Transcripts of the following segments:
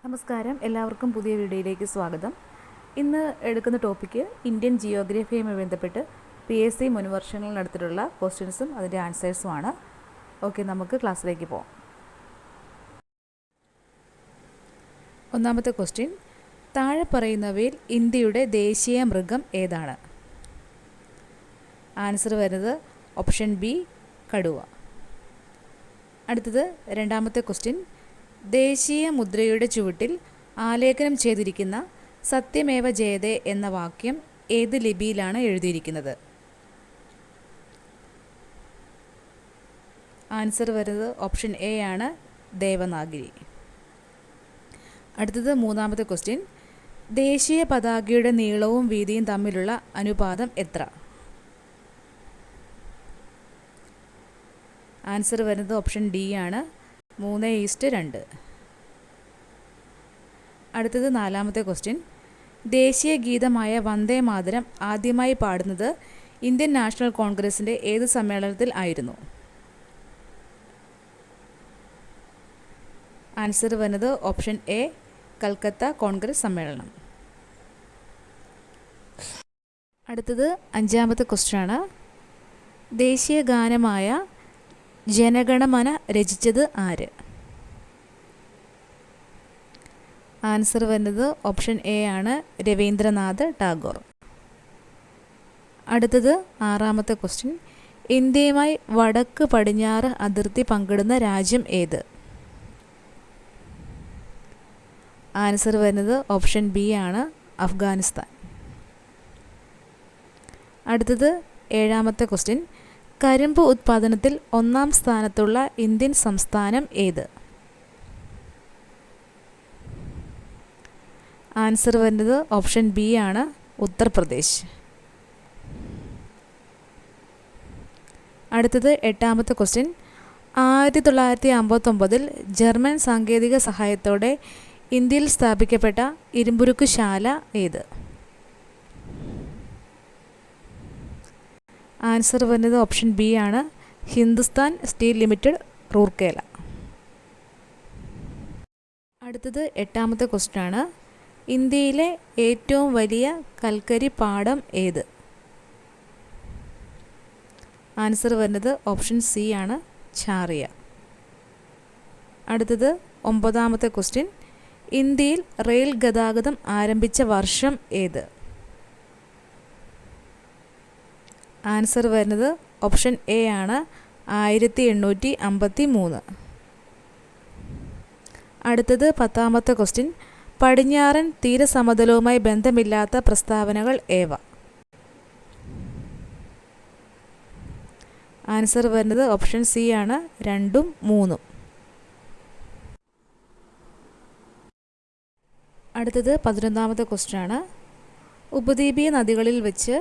നമസ്കാരം, എല്ലാവർക്കും പുതിയ വീഡിയോയിലേക്ക് സ്വാഗതം. ഇന്ന് എടുക്കുന്ന ടോപ്പിക്ക് ഇന്ത്യൻ ജിയോഗ്രഫിയുമായി ബന്ധപ്പെട്ട് PSC മുൻവർഷങ്ങളിൽ നടത്തിയിട്ടുള്ള ക്വസ്റ്റ്യൻസും അതിൻ്റെ ആൻസേഴ്സുമാണ്. ഓക്കെ, നമുക്ക് ക്ലാസ്സിലേക്ക് പോകാം. ഒന്നാമത്തെ ക്വസ്റ്റ്യൻ, താഴെ പറയുന്നവയിൽ ഇന്ത്യയുടെ ദേശീയ മൃഗം ഏതാണ്? ആൻസർ വരുന്നത് ഓപ്ഷൻ ബി, കടുവ. അടുത്തത് രണ്ടാമത്തെ ക്വസ്റ്റ്യൻ, ദേശീയ മുദ്രയുടെ ചുവട്ടിൽ ആലേഖനം ചെയ്തിരിക്കുന്ന സത്യമേവ ജയതേ എന്ന വാക്യം ഏത് ലിപിയിലാണ് എഴുതിയിരിക്കുന്നത്? ആൻസർ വരുന്നത് ഓപ്ഷൻ എ ആണ്, ദേവനാഗരി. അടുത്തത് മൂന്നാമത്തെ ക്വസ്റ്റ്യൻ, ദേശീയ പതാകയുടെ നീളവും വീതിയും തമ്മിലുള്ള അനുപാതം എത്ര? ആൻസർ വരുന്നത് ഓപ്ഷൻ ഡി ആണ്, 3:2. അടുത്തത് നാലാമത്തെ ക്വസ്റ്റ്യൻ, ദേശീയ ഗീതമായ വന്ദേ മാതരം ആദ്യമായി പാടുന്നത് ഇന്ത്യൻ നാഷണൽ കോൺഗ്രസിൻ്റെ ഏത് സമ്മേളനത്തിൽ ആയിരുന്നു? ആൻസർ വരുന്നത് ഓപ്ഷൻ എ, കൽക്കത്ത കോൺഗ്രസ് സമ്മേളനം. അടുത്തത് അഞ്ചാമത്തെ ക്വസ്റ്റ്യൻ ആണ്, ദേശീയ ഗാനമായ ജനഗണമന രചിച്ചത് ആര്? ആൻസർ വരുന്നത് ഓപ്ഷൻ എ ആണ്, രവീന്ദ്രനാഥ് ടാഗോർ. അടുത്തത് ആറാമത്തെ ക്വസ്റ്റ്യൻ, ഇന്ത്യയുമായി വടക്ക് പടിഞ്ഞാറ് അതിർത്തി പങ്കിടുന്ന രാജ്യം ഏത്? ആൻസർ വരുന്നത് ഓപ്ഷൻ ബി ആണ്, അഫ്ഗാനിസ്ഥാൻ. അടുത്തത് ഏഴാമത്തെ ക്വസ്റ്റ്യൻ, കരിമ്പ് ഉത്പാദനത്തിൽ ഒന്നാം സ്ഥാനത്തുള്ള ഇന്ത്യൻ സംസ്ഥാനം ഏത്? ആൻസർ വരുന്നത് ഓപ്ഷൻ ബി ആണ്, ഉത്തർപ്രദേശ്. അടുത്തത് എട്ടാമത്തെ ക്വസ്റ്റ്യൻ, 1959 ജർമ്മൻ സാങ്കേതിക സഹായത്തോടെ ഇന്ത്യയിൽ സ്ഥാപിക്കപ്പെട്ട ഇരുമ്പുരുക്ക് ശാല ഏത്? ആൻസർ വരുന്നത് ഓപ്ഷൻ ബി ആണ്, ഹിന്ദുസ്ഥാൻ സ്റ്റീൽ ലിമിറ്റഡ്, റൂർക്കേല. അടുത്തത് എട്ടാമത്തെ ക്വസ്റ്റ്യൻ ആണ്, ഇന്ത്യയിലെ ഏറ്റവും വലിയ കൽക്കരി പാടം ഏത്? ആൻസർ വരുന്നത് ഓപ്ഷൻ സി ആണ്, ഛാറിയ. അടുത്തത് ഒമ്പതാമത്തെ ക്വസ്റ്റ്യൻ, ഇന്ത്യയിൽ റെയിൽ ഗതാഗതം ആരംഭിച്ച വർഷം ഏത്? ആൻസർ വരുന്നത് ഓപ്ഷൻ എ ആണ്, 1853. അടുത്തത് പത്താമത്തെ ക്വസ്റ്റ്യൻ, പടിഞ്ഞാറൻ തീരസമതലവുമായി ബന്ധമില്ലാത്ത പ്രസ്താവനകൾ ഏവ? ആൻസർ വരുന്നത് ഓപ്ഷൻ സി ആണ്, 2ഉം 3ഉം. അടുത്തത് 11ാമത്തെ ക്വസ്റ്റ്യൻ ആണ്, ഉപദ്വീപീയ നദികളിൽ വെച്ച്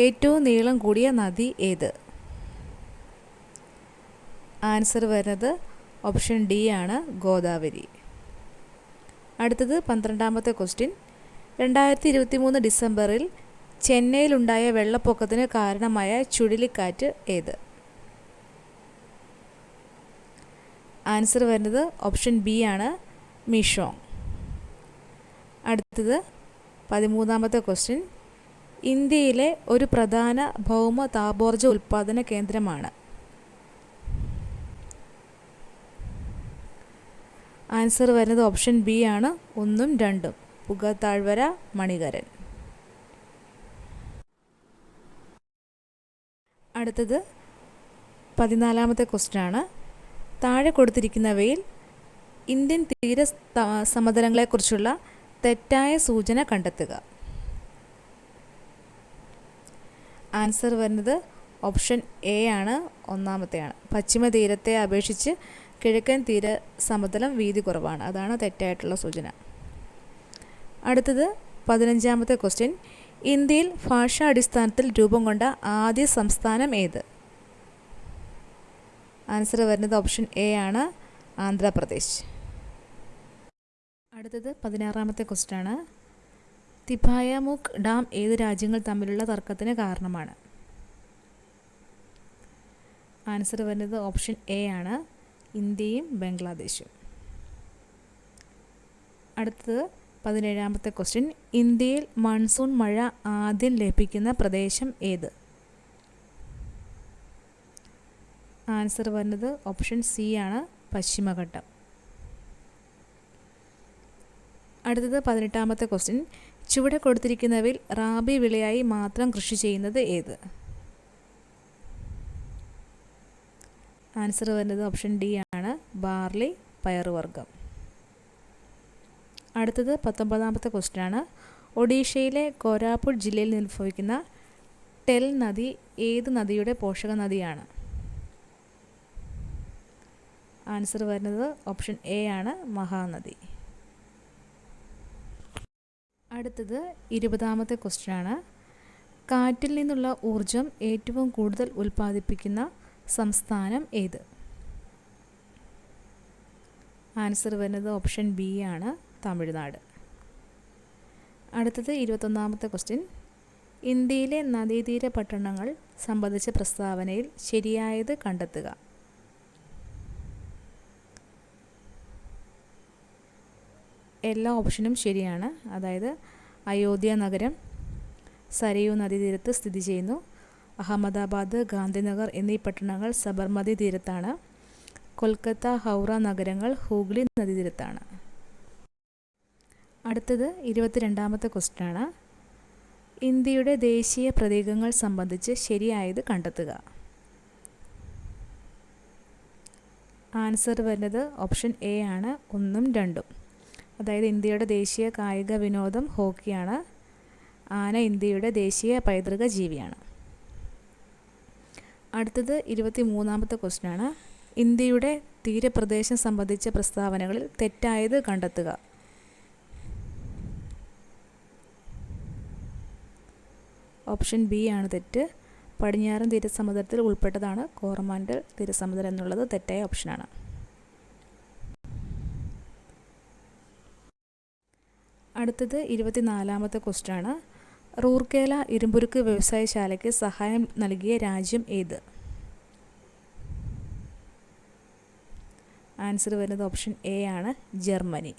ഏറ്റവും നീളം കൂടിയ നദി ഏത്? ആൻസർ വരുന്നത് ഓപ്ഷൻ ഡി ആണ്, ഗോദാവരി. അടുത്തത് 12ാമത്തെ ക്വസ്റ്റ്യൻ, 2023 ഡിസംബറിൽ ചെന്നൈയിലുണ്ടായ വെള്ളപ്പൊക്കത്തിന് കാരണമായ ചുഴലിക്കാറ്റ് ഏത്? ആൻസർ വരുന്നത് ഓപ്ഷൻ ബി ആണ്, മിഷോങ്. അടുത്തത് 13ാമത്തെ ക്വസ്റ്റ്യൻ, ഇന്ത്യയിലെ ഒരു പ്രധാന ഭൗമ താപോർജ്ജ ഉൽപ്പാദന കേന്ദ്രമാണ്? ആൻസർ വരുന്നത് ഓപ്ഷൻ ബി ആണ്, 1ഉം 2ഉം, പുകത്താഴ്വര, മണികരൻ. അടുത്തത് 14ാമത്തെ ക്വസ്റ്റ്യൻ ആണ്, താഴെ കൊടുത്തിരിക്കുന്നവയിൽ ഇന്ത്യൻ തീര സമതലങ്ങളെക്കുറിച്ചുള്ള തെറ്റായ സൂചന കണ്ടെത്തുക. ആൻസർ വരുന്നത് ഓപ്ഷൻ എ ആണ്, ഒന്നാമത്തെയാണ്. പശ്ചിമ തീരത്തെ അപേക്ഷിച്ച് കിഴക്കൻ തീര സമതലം വീതി കുറവാണ്, അതാണ് തെറ്റായിട്ടുള്ള സൂചന. അടുത്തത് 15ാമത്തെ ക്വസ്റ്റ്യൻ, ഇന്ത്യയിൽ ഭാഷാടിസ്ഥാനത്തിൽ രൂപം കൊണ്ട ആദ്യ സംസ്ഥാനം ഏത്? ആൻസർ വരുന്നത് ഓപ്ഷൻ എ ആണ്, ആന്ധ്രാപ്രദേശ്. അടുത്തത് 16ാമത്തെ ക്വസ്റ്റ്യൻ ആണ്, തിഭായമൂക്ക് ഡാം ഏത് രാജ്യങ്ങൾ തമ്മിലുള്ള തർക്കത്തിന് കാരണമാണ്? ആൻസർ വരുന്നത് ഓപ്ഷൻ എ ആണ്, ഇന്ത്യയും ബംഗ്ലാദേശും. അടുത്തത് 17ാമത്തെ ക്വസ്റ്റ്യൻ. ഇന്ത്യയിൽ മൺസൂൺ മഴ ആദ്യം ലഭിക്കുന്ന പ്രദേശം ഏത്? ആൻസർ വരുന്നത് ഓപ്ഷൻ സി ആണ്, പശ്ചിമഘട്ടം. അടുത്തത് 18ാമത്തെ ക്വസ്റ്റ്യൻ. ചുവടെ കൊടുത്തിരിക്കുന്നവയിൽ റാബി വിളയായി മാത്രം കൃഷി ചെയ്യുന്നത് ഏത്? ആൻസർ വരുന്നത് ഓപ്ഷൻ ഡി ആണ്, ബാർലി, പയറുവർഗ്ഗം. അടുത്തത് 19ാമത്തെ ക്വസ്റ്റ്യൻ ആണ്. ഒഡീഷയിലെ കോരാപുട്ട് ജില്ലയിൽ ഉത്ഭവിക്കുന്ന ടെൽ നദി ഏത് നദിയുടെ പോഷക നദിയാണ്? ആൻസർ വരുന്നത് ഓപ്ഷൻ എ ആണ്, മഹാനദി. അടുത്തത് 20ാമത്തെ ക്വസ്റ്റ്യൻ ആണ്. കാറ്റിൽ നിന്നുള്ള ഊർജം ഏറ്റവും കൂടുതൽ ഉൽപ്പാദിപ്പിക്കുന്ന സംസ്ഥാനം ഏത്? ആൻസർ വരുന്നത് ഓപ്ഷൻ ബി ആണ്, തമിഴ്നാട്. അടുത്തത് 21ാമത്തെ ക്വസ്റ്റ്യൻ. ഇന്ത്യയിലെ നദീതീര പട്ടണങ്ങൾ സംബന്ധിച്ച പ്രസ്താവനയിൽ ശരിയായത് കണ്ടെത്തുക. എല്ലാ ഓപ്ഷനും ശരിയാണ്. അതായത് അയോധ്യ നഗരം സരയൂ നദീതീരത്ത് സ്ഥിതി ചെയ്യുന്നു. അഹമ്മദാബാദ്, ഗാന്ധിനഗർ എന്നീ പട്ടണങ്ങൾ സബർമതി തീരത്താണ്. കൊൽക്കത്ത, ഹൗറ നഗരങ്ങൾ ഹൂഗ്ലി നദീതീരത്താണ്. അടുത്തത് 22ാമത്തെ ക്വസ്റ്റ്യൻ ആണ്. ഇന്ത്യയുടെ ദേശീയ പ്രതീകങ്ങൾ സംബന്ധിച്ച് ശരിയായത് കണ്ടെത്തുക. ആൻസർ വരുന്നത് ഓപ്ഷൻ എ ആണ്, 1ഉം 2ഉം. അതായത് ഇന്ത്യയുടെ ദേശീയ കായിക വിനോദം ഹോക്കിയാണ്. ആന ഇന്ത്യയുടെ ദേശീയ പൈതൃക ജീവിയാണ്. അടുത്തത് 23ാമത്തെ ക്വസ്റ്റ്യൻ ആണ്. ഇന്ത്യയുടെ തീരപ്രദേശം സംബന്ധിച്ച പ്രസ്താവനകളിൽ തെറ്റായത് കണ്ടെത്തുക. ഓപ്ഷൻ ബി ആണ് തെറ്റ്. പടിഞ്ഞാറൻ തീരസമുദ്രത്തിൽ ഉൾപ്പെട്ടതാണ് കോറമാൻഡൽ തീരസമുദ്രം എന്നുള്ളത് തെറ്റായ ഓപ്ഷനാണ്. അടുത്തത് 24ാമത്തെ ക്വസ്റ്റ്യൻ ആണ്. റൂർക്കേല ഇരുമ്പുരുക്ക് വ്യവസായശാലയ്ക്ക് സഹായം നൽകിയ രാജ്യം ഏത്? ആൻസർ വരുന്നത് ഓപ്ഷൻ എ ആണ്, ജർമ്മനി.